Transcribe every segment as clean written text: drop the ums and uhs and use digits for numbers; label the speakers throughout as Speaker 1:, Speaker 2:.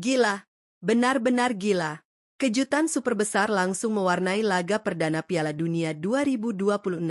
Speaker 1: Gila, benar-benar gila. Kejutan super besar langsung mewarnai laga perdana Piala Dunia 2026.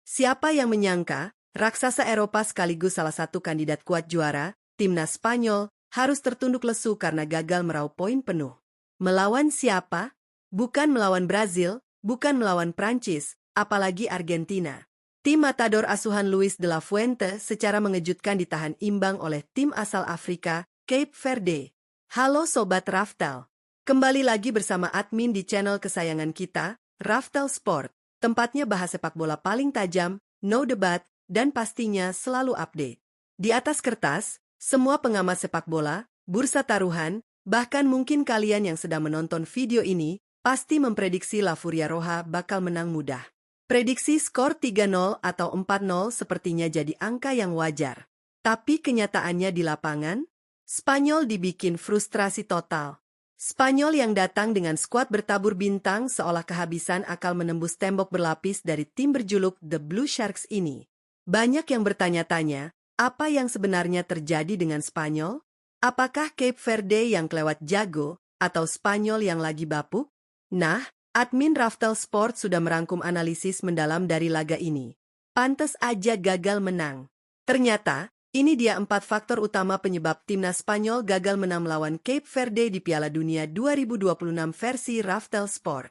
Speaker 1: Siapa yang menyangka, raksasa Eropa sekaligus salah satu kandidat kuat juara, timnas Spanyol, harus tertunduk lesu karena gagal meraup poin penuh. Melawan siapa? Bukan melawan Brazil, bukan melawan Prancis, apalagi Argentina. Tim matador asuhan Luis de la Fuente secara mengejutkan ditahan imbang oleh tim asal Afrika, Cape Verde. Halo Sobat Raftel. Kembali lagi bersama admin di channel kesayangan kita, Raftel Sport. Tempatnya bahas sepak bola paling tajam, no debat, dan pastinya selalu update. Di atas kertas, semua pengamat sepak bola, bursa taruhan, bahkan mungkin kalian yang sedang menonton video ini, pasti memprediksi La Furia Roja bakal menang mudah. Prediksi skor 3-0 atau 4-0 sepertinya jadi angka yang wajar. Tapi kenyataannya di lapangan, Spanyol dibikin frustrasi total. Spanyol yang datang dengan skuad bertabur bintang seolah kehabisan akal menembus tembok berlapis dari tim berjuluk The Blue Sharks ini. Banyak yang bertanya-tanya, apa yang sebenarnya terjadi dengan Spanyol? Apakah Cape Verde yang kelewat jago, atau Spanyol yang lagi bapuk? Nah, admin Raftel Sport sudah merangkum analisis mendalam dari laga ini. Pantes aja gagal menang. Ternyata, ini dia 4 faktor utama penyebab timnas Spanyol gagal menang melawan Cape Verde di Piala Dunia 2026 versi Raftel Sport.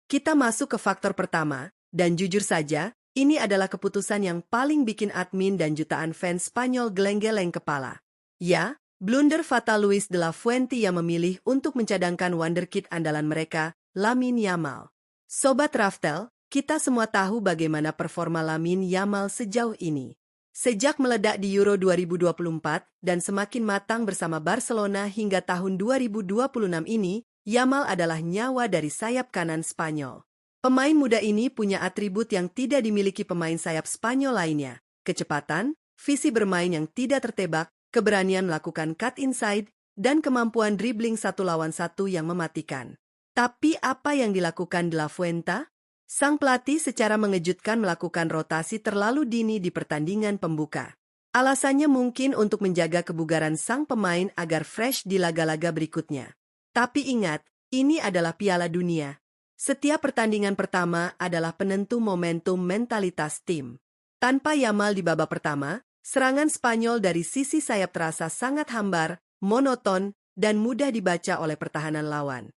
Speaker 1: Kita masuk ke faktor pertama, dan jujur saja, ini adalah keputusan yang paling bikin admin dan jutaan fans Spanyol geleng-geleng kepala. Ya, blunder fatal Luis de la Fuente yang memilih untuk mencadangkan wonderkid andalan mereka, Lamine Yamal. Sobat Raftel, kita semua tahu bagaimana performa Lamine Yamal sejauh ini. Sejak meledak di Euro 2024 dan semakin matang bersama Barcelona hingga tahun 2026 ini, Yamal adalah nyawa dari sayap kanan Spanyol. Pemain muda ini punya atribut yang tidak dimiliki pemain sayap Spanyol lainnya, kecepatan, visi bermain yang tidak tertebak, keberanian melakukan cut inside, dan kemampuan dribbling 1 lawan 1 yang mematikan. Tapi apa yang dilakukan De La Fuente? Sang pelatih secara mengejutkan melakukan rotasi terlalu dini di pertandingan pembuka. Alasannya mungkin untuk menjaga kebugaran sang pemain agar fresh di laga-laga berikutnya. Tapi ingat, ini adalah Piala Dunia. Setiap pertandingan pertama adalah penentu momentum mentalitas tim. Tanpa Yamal di babak pertama, serangan Spanyol dari sisi sayap terasa sangat hambar, monoton, dan mudah dibaca oleh pertahanan lawan.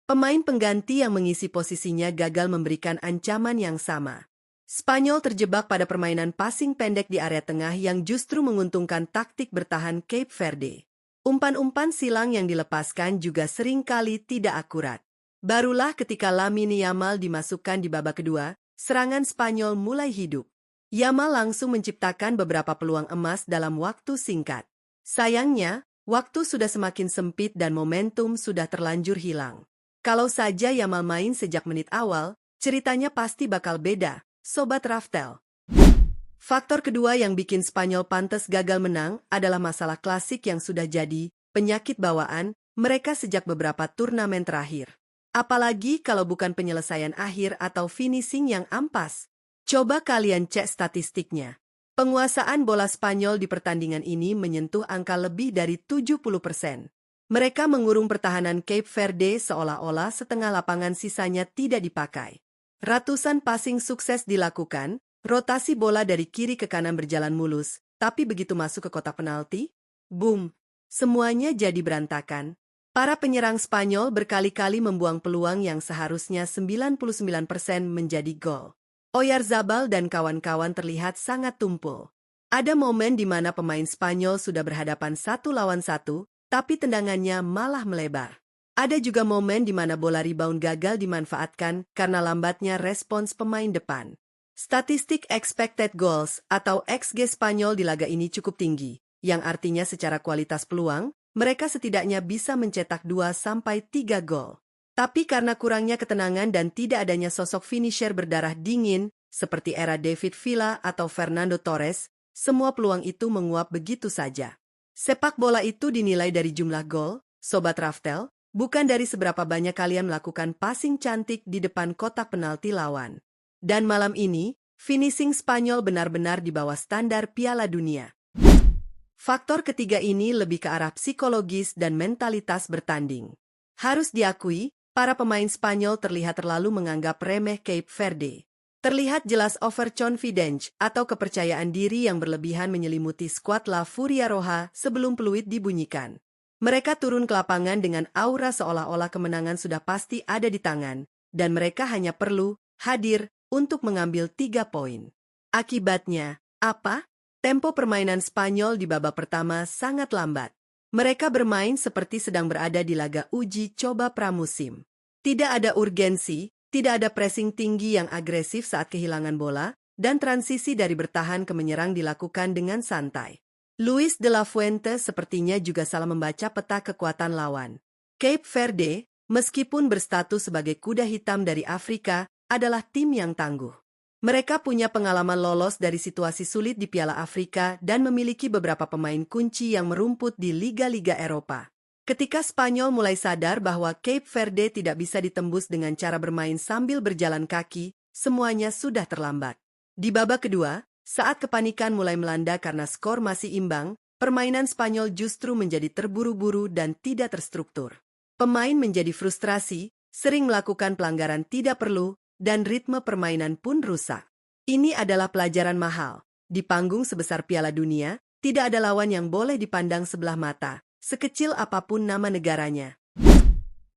Speaker 1: Pemain pengganti yang mengisi posisinya gagal memberikan ancaman yang sama. Spanyol terjebak pada permainan passing pendek di area tengah yang justru menguntungkan taktik bertahan Cape Verde. Umpan-umpan silang yang dilepaskan juga seringkali tidak akurat. Barulah ketika Lamine Yamal dimasukkan di babak kedua, serangan Spanyol mulai hidup. Yamal langsung menciptakan beberapa peluang emas dalam waktu singkat. Sayangnya, waktu sudah semakin sempit dan momentum sudah terlanjur hilang. Kalau saja Yamal main sejak menit awal, ceritanya pasti bakal beda, Sobat Raftel. Faktor kedua yang bikin Spanyol pantas gagal menang adalah masalah klasik yang sudah jadi penyakit bawaan mereka sejak beberapa turnamen terakhir. Apalagi kalau bukan penyelesaian akhir atau finishing yang ampas. Coba kalian cek statistiknya. Penguasaan bola Spanyol di pertandingan ini menyentuh angka lebih dari 70%. Mereka mengurung pertahanan Cape Verde seolah-olah setengah lapangan sisanya tidak dipakai. Ratusan passing sukses dilakukan, rotasi bola dari kiri ke kanan berjalan mulus, tapi begitu masuk ke kotak penalti, boom, semuanya jadi berantakan. Para penyerang Spanyol berkali-kali membuang peluang yang seharusnya 99% menjadi gol. Oyarzabal dan kawan-kawan terlihat sangat tumpul. Ada momen di mana pemain Spanyol sudah berhadapan 1 lawan 1, tapi tendangannya malah melebar. Ada juga momen di mana bola rebound gagal dimanfaatkan karena lambatnya respons pemain depan. Statistik expected goals atau XG Spanyol di laga ini cukup tinggi, yang artinya secara kualitas peluang, mereka setidaknya bisa mencetak 2-3 gol. Tapi karena kurangnya ketenangan dan tidak adanya sosok finisher berdarah dingin, seperti era David Villa atau Fernando Torres, semua peluang itu menguap begitu saja. Sepak bola itu dinilai dari jumlah gol, Sobat Raftel, bukan dari seberapa banyak kalian melakukan passing cantik di depan kotak penalti lawan. Dan malam ini, finishing Spanyol benar-benar di bawah standar Piala Dunia. Faktor ketiga ini lebih ke arah psikologis dan mentalitas bertanding. Harus diakui, para pemain Spanyol terlihat terlalu menganggap remeh Cape Verde. Terlihat jelas overconfidence atau kepercayaan diri yang berlebihan menyelimuti skuad La Furia Roja sebelum peluit dibunyikan. Mereka turun ke lapangan dengan aura seolah-olah kemenangan sudah pasti ada di tangan, dan mereka hanya perlu hadir untuk mengambil 3 poin. Akibatnya, apa? Tempo permainan Spanyol di babak pertama sangat lambat. Mereka bermain seperti sedang berada di laga uji coba pramusim. Tidak ada urgensi, tidak ada pressing tinggi yang agresif saat kehilangan bola, dan transisi dari bertahan ke menyerang dilakukan dengan santai. Luis de la Fuente sepertinya juga salah membaca peta kekuatan lawan. Cape Verde, meskipun berstatus sebagai kuda hitam dari Afrika, adalah tim yang tangguh. Mereka punya pengalaman lolos dari situasi sulit di Piala Afrika dan memiliki beberapa pemain kunci yang merumput di liga-liga Eropa. Ketika Spanyol mulai sadar bahwa Cape Verde tidak bisa ditembus dengan cara bermain sambil berjalan kaki, semuanya sudah terlambat. Di babak kedua, saat kepanikan mulai melanda karena skor masih imbang, permainan Spanyol justru menjadi terburu-buru dan tidak terstruktur. Pemain menjadi frustrasi, sering melakukan pelanggaran tidak perlu, dan ritme permainan pun rusak. Ini adalah pelajaran mahal. Di panggung sebesar Piala Dunia, tidak ada lawan yang boleh dipandang sebelah mata, sekecil apapun nama negaranya.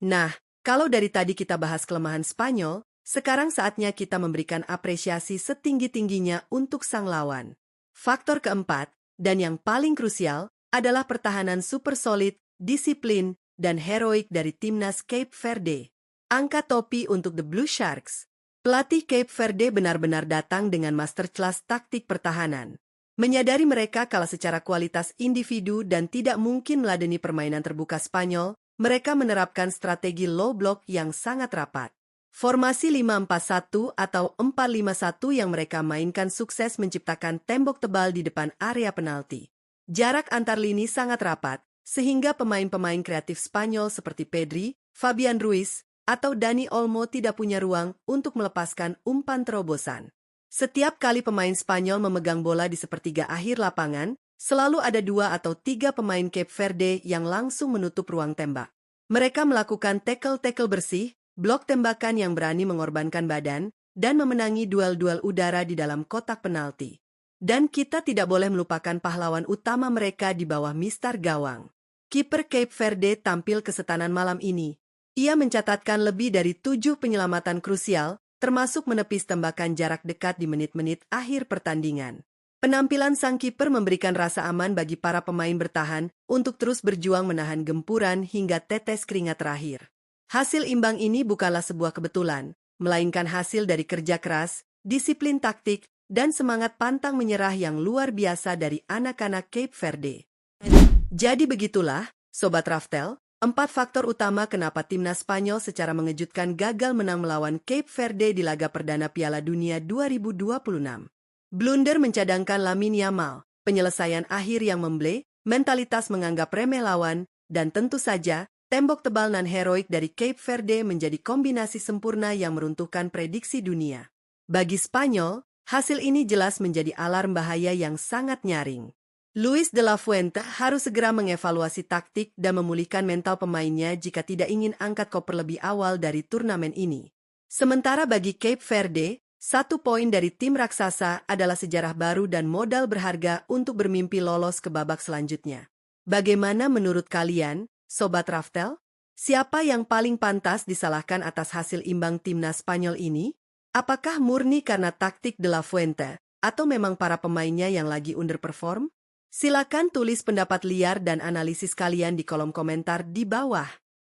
Speaker 1: Nah, kalau dari tadi kita bahas kelemahan Spanyol, sekarang saatnya kita memberikan apresiasi setinggi-tingginya untuk sang lawan. Faktor keempat, dan yang paling krusial, adalah pertahanan super solid, disiplin, dan heroik dari timnas Cape Verde. Angkat topi untuk The Blue Sharks. Pelatih Cape Verde benar-benar datang dengan masterclass taktik pertahanan. Menyadari mereka kalah secara kualitas individu dan tidak mungkin meladeni permainan terbuka Spanyol, mereka menerapkan strategi low block yang sangat rapat. Formasi 5-4-1 atau 4-5-1 yang mereka mainkan sukses menciptakan tembok tebal di depan area penalti. Jarak antar lini sangat rapat, sehingga pemain-pemain kreatif Spanyol seperti Pedri, Fabian Ruiz, atau Dani Olmo tidak punya ruang untuk melepaskan umpan terobosan. Setiap kali pemain Spanyol memegang bola di sepertiga akhir lapangan, selalu ada 2 atau 3 pemain Cape Verde yang langsung menutup ruang tembak. Mereka melakukan tackle-tackle bersih, blok tembakan yang berani mengorbankan badan, dan memenangi duel-duel udara di dalam kotak penalti. Dan kita tidak boleh melupakan pahlawan utama mereka di bawah mistar gawang. Kiper Cape Verde tampil kesetanan malam ini. Ia mencatatkan lebih dari 7 penyelamatan krusial, termasuk menepis tembakan jarak dekat di menit-menit akhir pertandingan. Penampilan sang kiper memberikan rasa aman bagi para pemain bertahan untuk terus berjuang menahan gempuran hingga tetes keringat terakhir. Hasil imbang ini bukanlah sebuah kebetulan, melainkan hasil dari kerja keras, disiplin taktik, dan semangat pantang menyerah yang luar biasa dari anak-anak Cape Verde. Jadi begitulah, Sobat Raftel, 4 faktor utama kenapa timnas Spanyol secara mengejutkan gagal menang melawan Cape Verde di laga perdana Piala Dunia 2026. Blunder mencadangkan Lamine Yamal, penyelesaian akhir yang memble, mentalitas menganggap remeh lawan, dan tentu saja, tembok tebal non-heroik dari Cape Verde menjadi kombinasi sempurna yang meruntuhkan prediksi dunia. Bagi Spanyol, hasil ini jelas menjadi alarm bahaya yang sangat nyaring. Luis de la Fuente harus segera mengevaluasi taktik dan memulihkan mental pemainnya jika tidak ingin angkat koper lebih awal dari turnamen ini. Sementara bagi Cape Verde, 1 poin dari tim raksasa adalah sejarah baru dan modal berharga untuk bermimpi lolos ke babak selanjutnya. Bagaimana menurut kalian, Sobat Raftel? Siapa yang paling pantas disalahkan atas hasil imbang timnas Spanyol ini? Apakah murni karena taktik de la Fuente, atau memang para pemainnya yang lagi underperform? Silakan tulis pendapat liar dan analisis kalian di kolom komentar di bawah.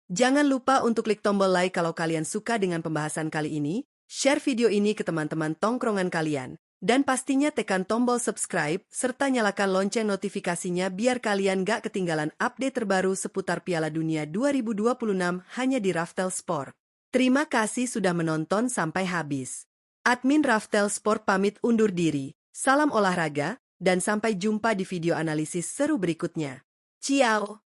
Speaker 1: Jangan lupa untuk klik tombol like kalau kalian suka dengan pembahasan kali ini, share video ini ke teman-teman tongkrongan kalian, dan pastinya tekan tombol subscribe serta nyalakan lonceng notifikasinya biar kalian gak ketinggalan update terbaru seputar Piala Dunia 2026 hanya di Raftel Sport. Terima kasih sudah menonton sampai habis. Admin Raftel Sport pamit undur diri. Salam olahraga. Dan sampai jumpa di video analisis seru berikutnya. Ciao!